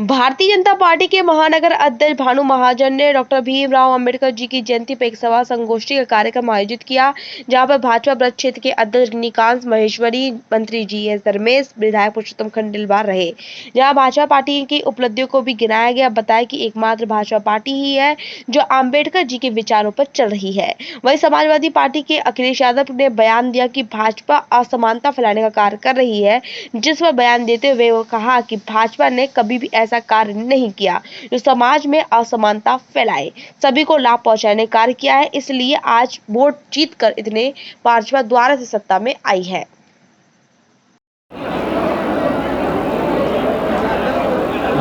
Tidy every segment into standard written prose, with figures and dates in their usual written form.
Bharatiya Janata party के महानगर अध्यक्ष भानु महाजन ने डॉक्टर भीमराव अंबेडकर जी की जयंती पर एक सभा संगोष्ठी का कार्यक्रम आयोजित किया, जहां पर भाजपा ब्रज क्षेत्र के अध्यक्ष रजनीकांत महेश्वरी, मंत्री जीएस धर्मेश, विधायक पुरुषोत्तम खंडेलवाल रहे। जहां भाजपा पार्टी की उपलब्धियों को भी गिनाया गया। बताया कि एकमात्र भाजपा पार्टी ही है जो अम्बेडकर जी के विचारों पर चल रही है। वहीं समाजवादी पार्टी के अखिलेश यादव ने बयान दिया कि भाजपा असमानता फैलाने का कार्य कर रही है, जिस पर बयान देते हुए वो कहा कि भाजपा ने कभी भी ऐसा कार्य नहीं किया जो समाज में असमानता फैलाए, सभी को लाभ पहुंचाने कार्य किया है, इसलिए आज वोट जीतकर इतने भाजपा द्वारा से सत्ता में आई है।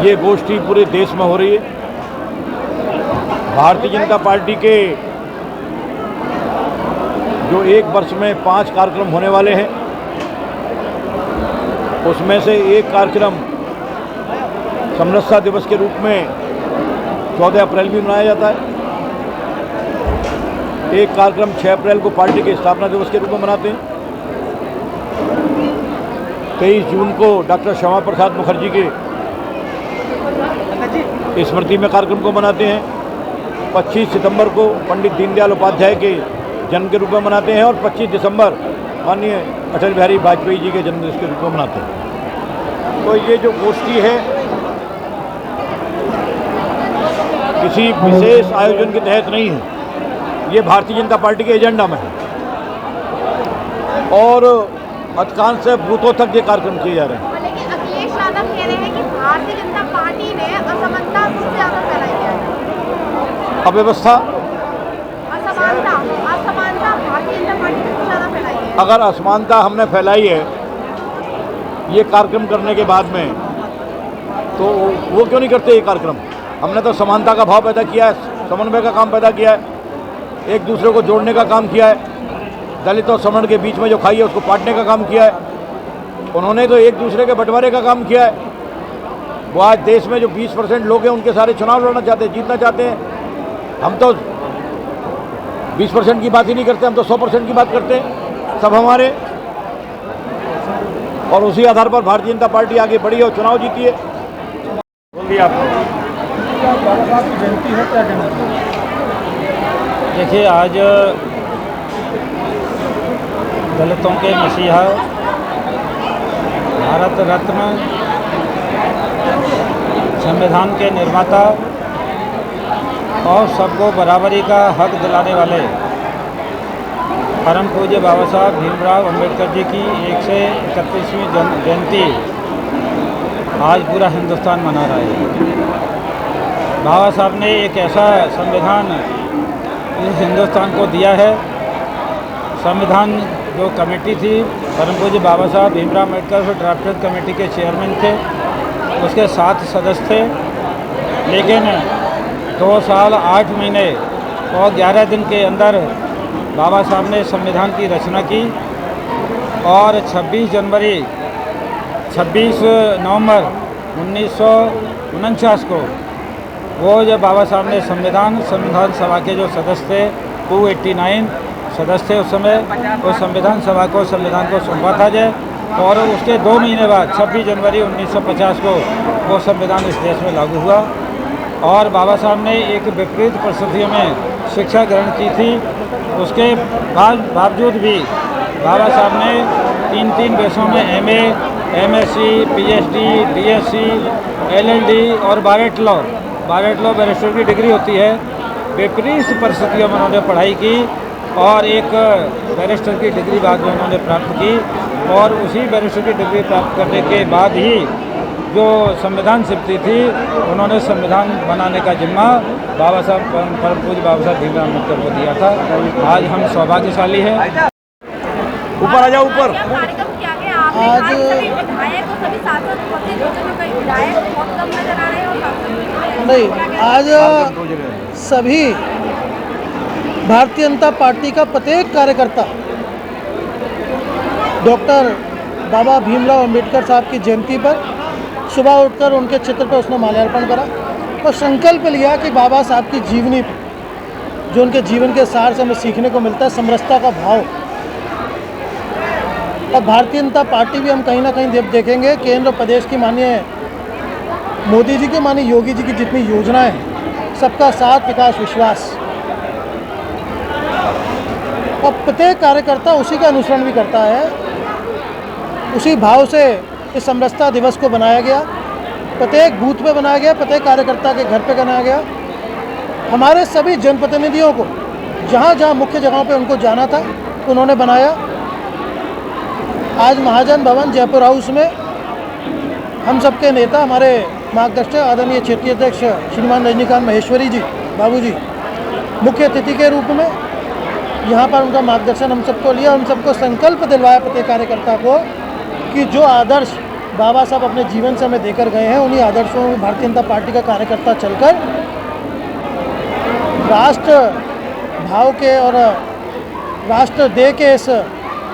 ये गोष्ठी पूरे देश में हो रही है। भारतीय जनता पार्टी के जो एक वर्ष में 5 कार्यक्रम होने वाले हैं, उसमें से एक कार्यक्रम समरसता दिवस के रूप में 14 अप्रैल भी मनाया जाता है। एक कार्यक्रम 6 अप्रैल को पार्टी के स्थापना दिवस के रूप में मनाते हैं। 23 जून को डॉक्टर श्यामा प्रसाद मुखर्जी के स्मृति में कार्यक्रम को मनाते हैं। 25 सितंबर को पंडित दीनदयाल उपाध्याय के जन्म के रूप में मनाते हैं और 25 दिसंबर माननीय अटल बिहारी वाजपेयी जी के जन्मदिन के रूप में मनाते हैं। तो ये जो गोष्ठी है किसी विशेष आयोजन के तहत नहीं है, ये भारतीय जनता पार्टी के एजेंडा में है और अधिकांश बूथों तक ये कार्यक्रम किए जा रहे हैं। लेकिन अखिलेश यादव कह रहे हैं कि भारतीय जनता पार्टी ने असमानता सबसे ज़्यादा फैलाई है। अव्यवस्था, असमानता भारतीय जनता पार्टी ने सबसे ज़्यादा फैलाई है। अगर असमानता हमने फैलाई है ये कार्यक्रम करने के बाद में, तो वो क्यों नहीं करते ये कार्यक्रम? हमने तो समानता का भाव पैदा किया है, समन्वय का काम पैदा किया है, एक दूसरे को जोड़ने का काम किया है, दलित और सवर्ण के बीच में जो खाई है उसको पाटने का काम किया है। उन्होंने तो एक दूसरे के बंटवारे का काम किया है। वो आज देश में जो 20% लोग हैं उनके सारे चुनाव लड़ना चाहते हैं, जीतना चाहते हैं। हम तो 20% की बात ही नहीं करते, हम तो 100% की बात करते हैं, सब हमारे। और उसी आधार पर भारतीय जनता पार्टी आगे बढ़ी और चुनाव जीती है। बोलिए आप। जयंती है, क्या कहना चाहिए? देखिए, आज दलितों के मसीहा, भारत रत्न, संविधान के निर्माता और सबको बराबरी का हक दिलाने वाले परम पूज्य बाबा साहब भीमराव अंबेडकर जी की 131वीं जयंती आज पूरा हिंदुस्तान मना रहा है। बाबा साहब ने एक ऐसा संविधान इस हिंदुस्तान को दिया है। संविधान जो कमेटी थी, परम पूज्य बाबा साहब भीमराव अंबेडकर ड्राफ्टेड कमेटी के चेयरमैन थे, उसके 7 सदस्य थे, लेकिन 2 साल 8 महीने और 11 दिन के अंदर बाबा साहब ने संविधान की रचना की और 26 नवंबर 1949 को वो जब बाबा साहब ने संविधान सभा के जो सदस्य थे 289 सदस्य थे उस समय, उस संविधान सभा को संविधान को सौंपा था जाए और उसके 2 महीने बाद 26 जनवरी 1950 को वो संविधान इस देश में लागू हुआ। और बाबा साहब ने एक विपरीत परिस्थितियों में शिक्षा ग्रहण की थी। उसके बावजूद भी बाबा साहब ने 3 विषयों में MA, MSc, PhD, DSc, LLD और बारेट लॉ बैरिस्टर की डिग्री होती है। विपरीत परिस्थितियों में उन्होंने पढ़ाई की और एक बैरिस्टर की डिग्री बाद में उन्होंने प्राप्त की और उसी बैरिस्टर की डिग्री प्राप्त करने के बाद ही जो संविधान सिद्धि थी उन्होंने संविधान बनाने का जिम्मा बाबा साहब परम पूज्य बाबा साहब भीमराव अम्बेडकर को दिया था। आज हम सौभाग्यशाली हैं। ऊपर आ जाओ, ऊपर। कार्यक्रम किया गया आज सभी विधायक और सभी सांसद उपस्थित होते हैं, कई विधायक बहुत कम नजर आ रहे हैं और सांसद नहीं, आज सभी भारतीय जनता पार्टी का प्रत्येक कार्यकर्ता डॉक्टर बाबा भीमराव अंबेडकर साहब की जयंती पर सुबह उठकर उनके चित्र पर उसने माल्यार्पण करा और संकल्प लिया कि बाबा साहब की जीवनी, जो उनके जीवन के सार से हमें सीखने को मिलता है, समरसता का भाव, और भारतीय जनता पार्टी भी हम कहीं ना कहीं देखेंगे केंद्र प्रदेश की माननीय मोदी जी के माने योगी जी की जितनी योजनाएं हैं, सबका साथ विकास विश्वास, और प्रत्येक कार्यकर्ता उसी का अनुसरण भी करता है। उसी भाव से इस समरसता दिवस को बनाया गया, प्रत्येक बूथ पे बनाया गया, प्रत्येक कार्यकर्ता के घर पे बनाया गया। हमारे सभी जनप्रतिनिधियों को जहाँ जहाँ मुख्य जगहों पे उनको जाना था उन्होंने बनाया। आज महाजन भवन जयपुर हाउस में हम सबके नेता, हमारे मार्गदर्शक आदरणीय क्षेत्रीय अध्यक्ष श्रीमान रजनीकांत महेश्वरी जी बाबू जी मुख्य अतिथि के रूप में यहाँ पर उनका मार्गदर्शन हम सबको लिया। हम सबको संकल्प दिलवाया प्रत्येक कार्यकर्ता को कि जो आदर्श बाबा साहब अपने जीवन से हमें देकर गए हैं, उन्हीं आदर्शों में भारतीय जनता पार्टी का कार्यकर्ता चलकर राष्ट्र भाव के और राष्ट्र देह के इस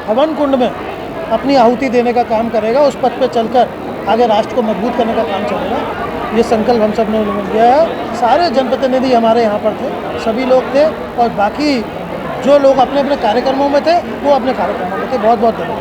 हवन कुंड में अपनी आहुति देने का काम करेगा। उस पथ पे चलकर आगे राष्ट्र को मजबूत करने का काम चलेगा। ये संकल्प हम सब ने लिया है। सारे जनप्रतिनिधि हमारे यहाँ पर थे, सभी लोग थे, और बाकी जो लोग अपने अपने कार्यक्रमों में थे वो अपने कार्यक्रमों में थे। बहुत बहुत धन्यवाद।